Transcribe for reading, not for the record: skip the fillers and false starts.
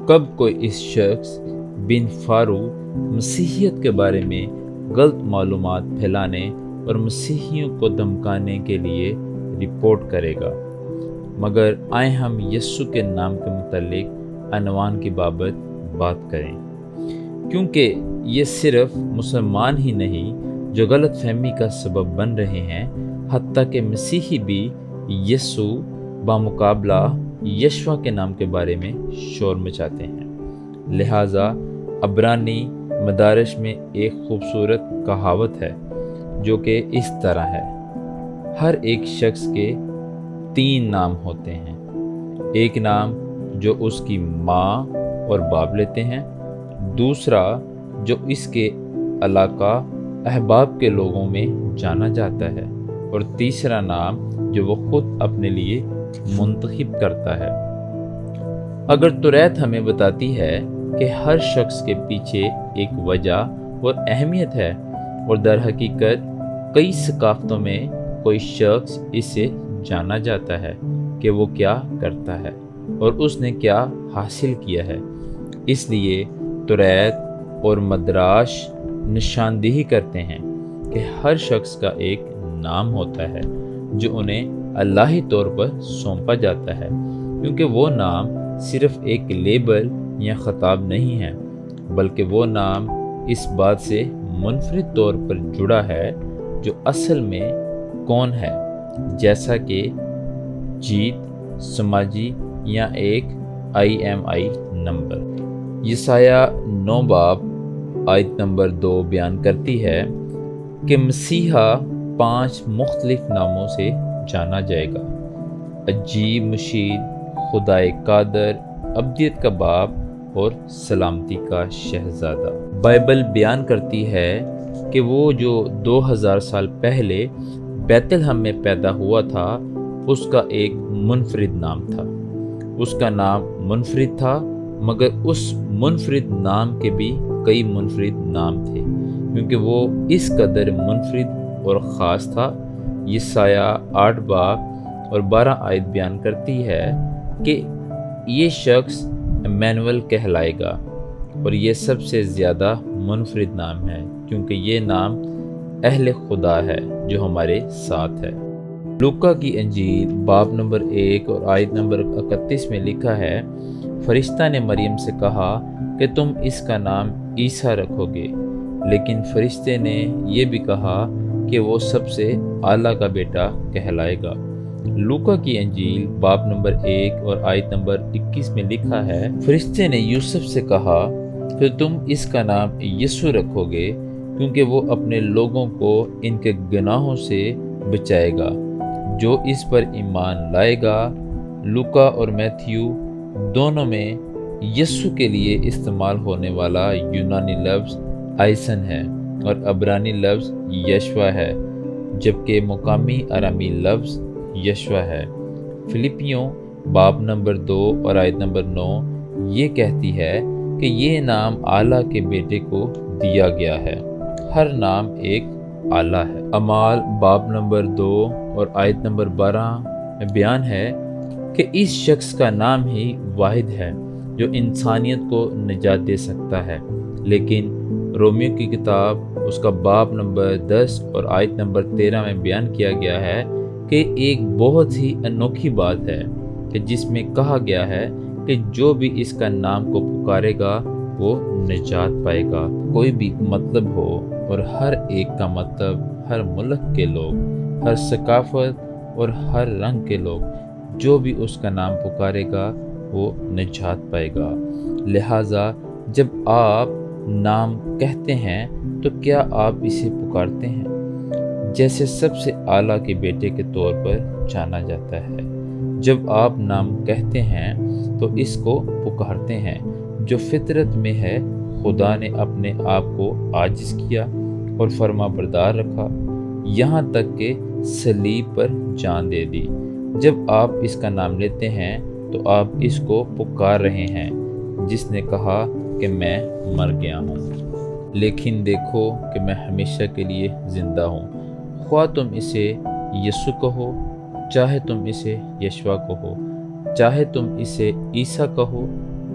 کب کوئی اس شخص بن فارو مسیحیت کے بارے میں غلط معلومات پھیلانے اور مسیحیوں کو دھمکانے کے لیے رپورٹ کرے گا، مگر آئیں ہم یسوع کے نام کے متعلق عنوان کی بابت بات کریں، کیونکہ یہ صرف مسلمان ہی نہیں جو غلط فہمی کا سبب بن رہے ہیں، حتیٰ کہ مسیحی بھی یسوع بمقابلہ یشوع کے نام کے بارے میں شور مچاتے ہیں۔ لہٰذا عبرانی مدارس میں ایک خوبصورت کہاوت ہے جو کہ اس طرح ہے: ہر ایک شخص کے 3 نام ہوتے ہیں، ایک نام جو اس کی ماں اور باپ لیتے ہیں، دوسرا جو اس کے علاقہ احباب کے لوگوں میں جانا جاتا ہے، اور تیسرا نام جو وہ خود اپنے لیے منتخب کرتا ہے۔ اگر توریت ہمیں بتاتی ہے کہ ہر شخص کے پیچھے ایک وجہ اور اہمیت ہے، اور در حقیقت کئی ثقافتوں میں کوئی شخص اسے جانا جاتا ہے کہ وہ کیا کرتا ہے اور اس نے کیا حاصل کیا ہے، اس لیے توریت اور مدراش نشاندہی کرتے ہیں کہ ہر شخص کا ایک نام ہوتا ہے جو انہیں الہی طور پر سونپا جاتا ہے، کیونکہ وہ نام صرف ایک لیبل یا خطاب نہیں ہے، بلکہ وہ نام اس بات سے منفرد طور پر جڑا ہے جو اصل میں کون ہے، جیسا کہ جیت، سماجی یا ایک IMEI نمبر۔ یسایہ 9 باب آیت نمبر 2 بیان کرتی ہے کہ مسیحا 5 مختلف ناموں سے جانا جائے گا: عجیب، مشیر، خدائے قادر، ابدیت کا باپ اور سلامتی کا شہزادہ۔ بائبل بیان کرتی ہے کہ وہ جو 2000 سال پہلے بیت لحم میں پیدا ہوا تھا، اس کا ایک منفرد نام تھا۔ اس کا نام منفرد تھا، مگر اس منفرد نام کے بھی کئی منفرد نام تھے، کیونکہ وہ اس قدر منفرد اور خاص تھا۔ یسایہ 8 باب اور 12 آیت بیان کرتی ہے کہ یہ شخص ایمانویل کہلائے گا، اور یہ سب سے زیادہ منفرد نام ہے، کیونکہ یہ نام اہل خدا ہے جو ہمارے ساتھ ہے۔ لوکا کی انجیل باب نمبر 1 اور آیت نمبر 31 میں لکھا ہے: فرشتہ نے مریم سے کہا کہ تم اس کا نام عیسیٰ رکھو گے، لیکن فرشتے نے یہ بھی کہا کہ وہ سب سے اعلیٰ کا بیٹا کہلائے گا۔ لوکا کی انجیل باب نمبر 1 اور آیت نمبر 21 میں لکھا ہے: فرشتے نے یوسف سے کہا کہ تم اس کا نام یسوع رکھو گے، کیونکہ وہ اپنے لوگوں کو ان کے گناہوں سے بچائے گا جو اس پر ایمان لائے گا۔ لوکا اور میتھیو دونوں میں یسوع کے لیے استعمال ہونے والا یونانی لفظ آئسن ہے اور عبرانی لفظ یشوع ہے، جبکہ مقامی آرامی لفظ یشوع ہے۔ فلپیوں باب نمبر 2 اور آیت نمبر 9 یہ کہتی ہے کہ یہ نام اعلیٰ کے بیٹے کو دیا گیا ہے۔ ہر نام ایک اعلیٰ ہے۔ اعمال باب نمبر 2 اور آیت نمبر 12 میں بیان ہے کہ اس شخص کا نام ہی واحد ہے جو انسانیت کو نجات دے سکتا ہے، لیکن رومیو کی کتاب اس کا باب نمبر 10 اور آیت نمبر 13 میں بیان کیا گیا ہے کہ ایک بہت ہی انوکھی بات ہے کہ جس میں کہا گیا ہے کہ جو بھی اس کا نام کو پکارے گا وہ نجات پائے گا۔ کوئی بھی مطلب ہو، اور ہر ایک کا مطلب ہر ملک کے لوگ، ہر ثقافت اور ہر رنگ کے لوگ، جو بھی اس کا نام پکارے گا وہ نجات پائے گا۔ لہٰذا جب آپ نام کہتے ہیں تو کیا آپ اسے پکارتے ہیں جیسے سب سے اعلیٰ کے بیٹے کے طور پر جانا جاتا ہے؟ جب آپ نام کہتے ہیں تو اس کو پکارتے ہیں جو فطرت میں ہے۔ خدا نے اپنے آپ کو عاجز کیا اور فرما بردار رکھا، یہاں تک کہ صلیب پر جان دے دی۔ جب آپ اس کا نام لیتے ہیں تو آپ اس کو پکار رہے ہیں جس نے کہا کہ میں مر گیا ہوں، لیکن دیکھو کہ میں ہمیشہ کے لیے زندہ ہوں۔ خواہ تم اسے یسوع کہو، چاہے تم اسے یشوع کہو، چاہے تم اسے عیسیٰ کہو،